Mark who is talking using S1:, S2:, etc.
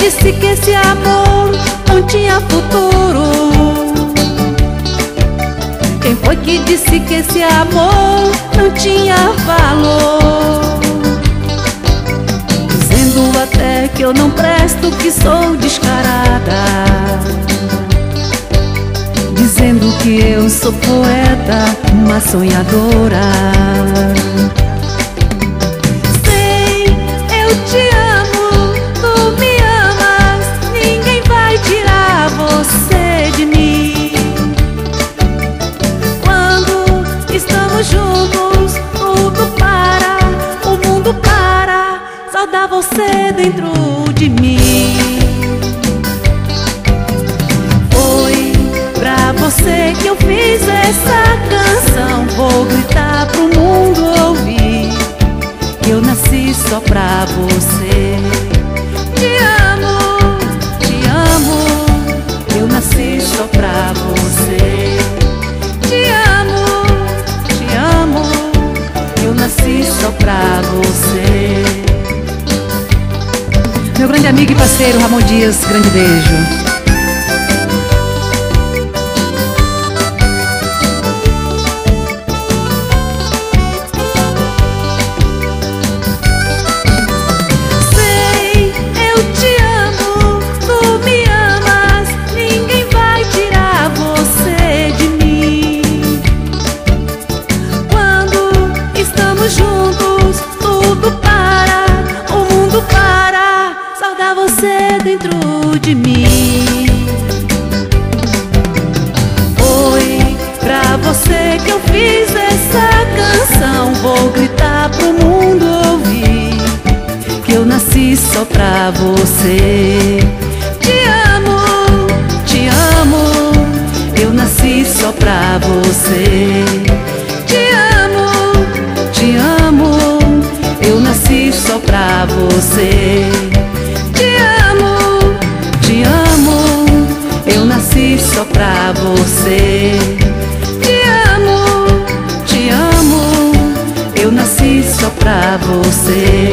S1: disse que esse amor não tinha futuro? Quem foi que disse que esse amor não tinha valor? Dizendo até que eu não presto, que sou descarada, dizendo que eu sou poeta, uma sonhadora. Sei, eu te amo, tu me amas, ninguém vai tirar você de mim. Quando estamos juntos, tudo para, o mundo para, só dá você dentro de mim. Pra você que eu fiz essa canção, vou gritar pro mundo ouvir que eu nasci só pra você. Te amo, eu nasci só pra você. Te amo, eu nasci só pra você. Meu grande amigo e parceiro Ramon Dias, grande beijo. Você dentro de mim. Foi pra você que eu fiz essa canção, vou gritar pro mundo ouvir que eu nasci só pra você. Te amo, eu nasci só pra você. Te amo, eu nasci só pra você. Eu nasci só pra você. Te amo, eu nasci só pra você.